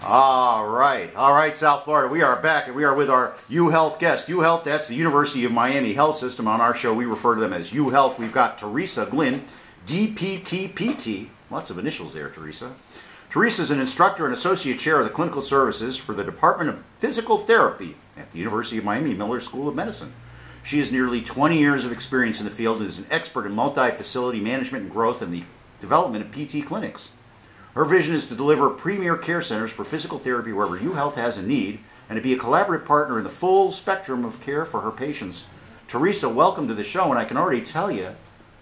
All right, South Florida. We are back, and we are with our UHealth guest. UHealth, that's the University of Miami Health System. On our show, we refer to them as UHealth. We've got Teresa Glynn, DPTPT. Lots of initials there, Teresa. Teresa is an instructor and associate chair of the clinical services for the Department of Physical Therapy at the University of Miami Miller School of Medicine. She has nearly 20 years of experience in the field and is an expert in multi-facility management and growth and the development of PT clinics. Her vision is to deliver premier care centers for physical therapy wherever UHealth has a need and to be a collaborative partner in the full spectrum of care for her patients. Teresa, welcome to the show, and I can already tell you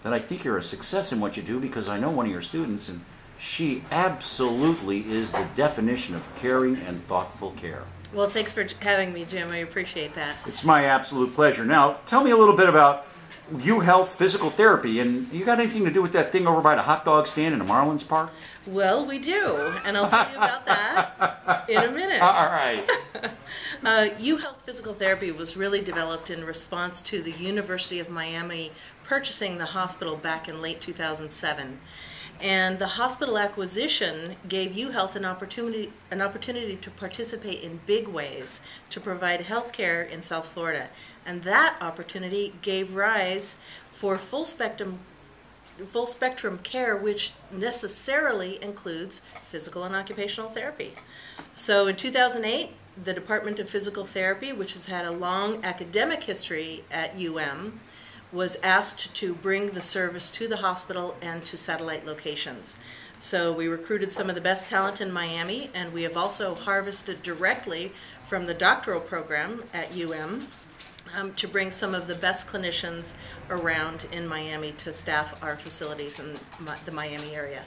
that I think you're a success in what you do because I know one of your students, and she absolutely is the definition of caring and thoughtful care. Well, thanks for having me, Jim. I appreciate that. It's my absolute pleasure. Now, tell me a little bit about UHealth Physical Therapy, and you got anything to do with that thing over by the hot dog stand in the Marlins Park? Well, we do, and I'll tell you about that in a minute. All right. UHealth Physical Therapy was really developed in response to the University of Miami purchasing the hospital back in late 2007. And the hospital acquisition gave UHealth an opportunity to participate in big ways to provide health care in South Florida. And that opportunity gave rise for full spectrum care, which necessarily includes physical and occupational therapy. So in 2008, the Department of Physical Therapy, which has had a long academic history at UM, was asked to bring the service to the hospital and to satellite locations. So we recruited some of the best talent in Miami, and we have also harvested directly from the doctoral program at UM to bring some of the best clinicians around in Miami to staff our facilities in the Miami area.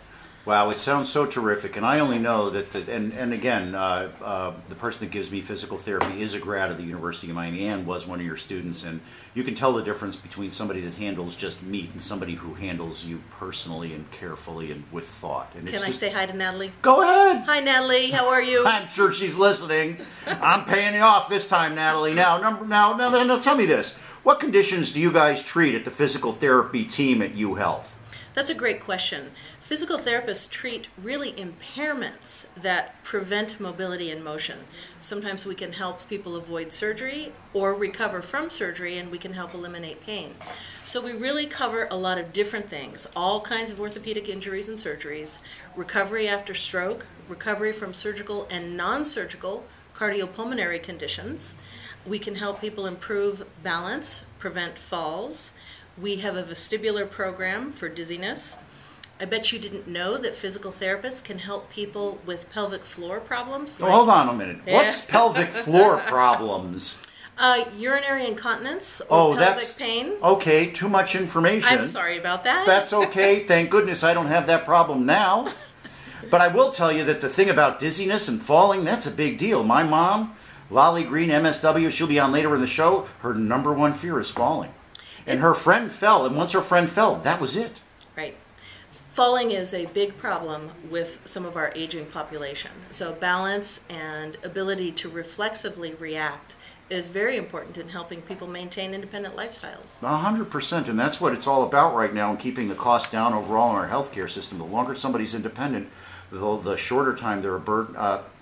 Wow, it sounds so terrific, and I only know that, and again, the person that gives me physical therapy is a grad of the University of Miami and was one of your students, and you can tell the difference between somebody that handles just meat and somebody who handles you personally and carefully and with thought. And Can I say hi to Natalie? Go ahead. Hi, Natalie. How are you? I'm sure she's listening. I'm paying you off this time, Natalie. Now, tell me this. What conditions do you guys treat at the physical therapy team at UHealth? That's a great question. Physical therapists treat really impairments that prevent mobility and motion. Sometimes we can help people avoid surgery or recover from surgery, and we can help eliminate pain. So we really cover a lot of different things, all kinds of orthopedic injuries and surgeries, recovery after stroke, recovery from surgical and non-surgical cardiopulmonary conditions. We can help people improve balance, prevent falls. We have a vestibular program for dizziness. I bet you didn't know that physical therapists can help people with pelvic floor problems. Oh, hold on a minute. What's pelvic floor problems? Urinary incontinence or pelvic pain. Okay, too much information. I'm sorry about that. That's okay. Thank goodness I don't have that problem now. But I will tell you that the thing about dizziness and falling, that's a big deal. My mom, Lolly Green, MSW, she'll be on later in the show, her number one fear is falling. And her friend fell, and once her friend fell, that was it. Right. Falling is a big problem with some of our aging population. So balance and ability to reflexively react is very important in helping people maintain independent lifestyles. 100%, and that's what it's all about right now, in keeping the cost down overall in our healthcare system. The longer somebody's independent, the shorter time they're a burden.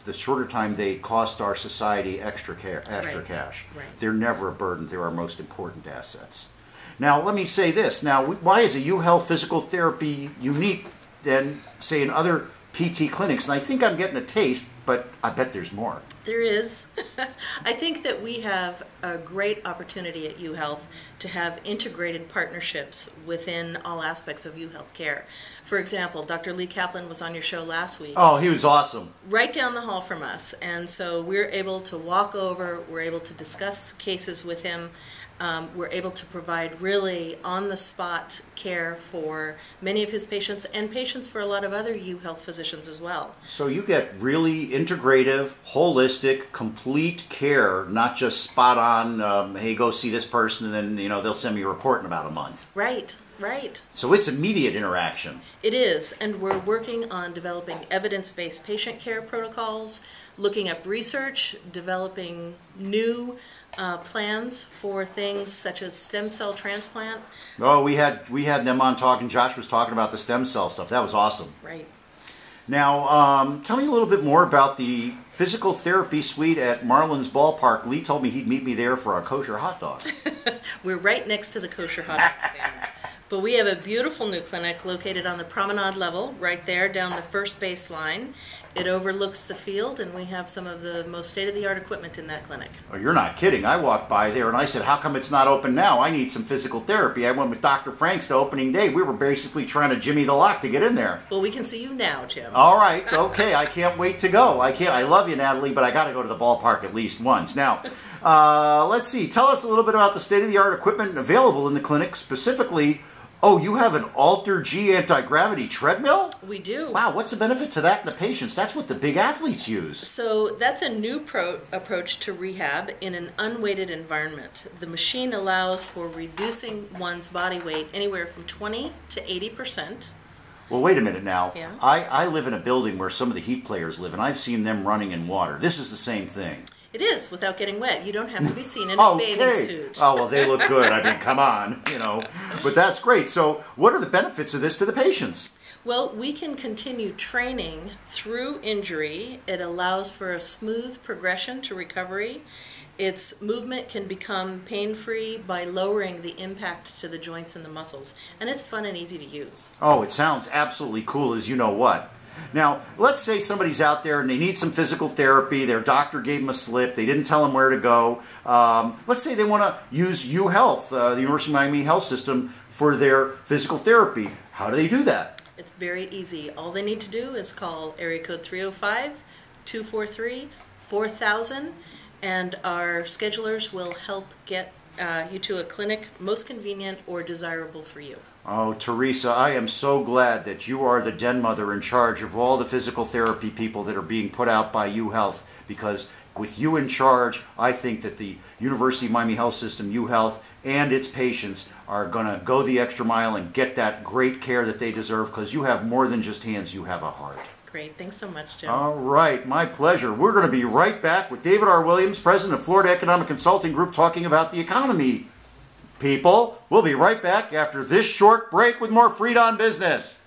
The shorter time they cost our society extra cash. Right. They're never a burden. They're our most important assets. Now, let me say this. Now, why is a UHealth physical therapy unique than, say, in other PT clinics? And I think I'm getting a taste, but I bet there's more. There is. I think that we have a great opportunity at UHealth to have integrated partnerships within all aspects of UHealth care. For example, Dr. Lee Kaplan was on your show last week. Oh, he was awesome. Right down the hall from us. And so we're able to walk over, we're able to discuss cases with him. We're able to provide really on-the-spot care for many of his patients and patients for a lot of other UHealth physicians as well. So you get really integrative, holistic, complete care, not just spot on, hey, go see this person, and then they'll send me a report in about a month. Right. Right. So it's immediate interaction. It is, and we're working on developing evidence-based patient care protocols, looking up research, developing new plans for things such as stem cell transplant. Oh, we had them on talking. Josh was talking about the stem cell stuff. That was awesome. Right. Now, tell me a little bit more about the physical therapy suite at Marlins Ballpark. Lee told me he'd meet me there for a kosher hot dog. We're right next to the kosher hot dog stand. But we have a beautiful new clinic located on the promenade level, right there down the first baseline. It overlooks the field, and we have some of the most state-of-the-art equipment in that clinic. Oh, you're not kidding. I walked by there and I said, how come it's not open now? I need some physical therapy. I went with Dr. Franks to opening day. We were basically trying to jimmy the lock to get in there. Well, we can see you now, Jim. All right. Okay. I can't wait to go. I love you, Natalie, but I got to go to the ballpark at least once. Now, let's see. Tell us a little bit about the state-of-the-art equipment available in the clinic, specifically. Oh, you have an Alter-G anti-gravity treadmill? We do. Wow, what's the benefit to that in the patients? That's what the big athletes use. So that's a new approach to rehab in an unweighted environment. The machine allows for reducing one's body weight anywhere from 20 to 80%. Well, wait a minute now. Yeah. I live in a building where some of the Heat players live, and I've seen them running in water. This is the same thing. It is, without getting wet. You don't have to be seen in a bathing suit. Oh, well, they look good. I mean, come on, But that's great. So what are the benefits of this to the patients? Well, we can continue training through injury. It allows for a smooth progression to recovery. Its movement can become pain-free by lowering the impact to the joints and the muscles. And it's fun and easy to use. Oh, it sounds absolutely cool as you know what. Now, let's say somebody's out there and they need some physical therapy. Their doctor gave them a slip. They didn't tell them where to go. Let's say they want to use UHealth, the University of Miami Health System, for their physical therapy. How do they do that? It's very easy. All they need to do is call area code 305-243-4000, and our schedulers will help get you to a clinic most convenient or desirable for you. Oh, Teresa, I am so glad that you are the den mother in charge of all the physical therapy people that are being put out by UHealth, because with you in charge, I think that the University of Miami Health System, UHealth, and its patients are going to go the extra mile and get that great care that they deserve, because you have more than just hands, you have a heart. Great. Thanks so much, Jim. All right. My pleasure. We're going to be right back with David R. Williams, president of Florida Economic Consulting Group, talking about the economy. People, we'll be right back after this short break with more Freed on Business.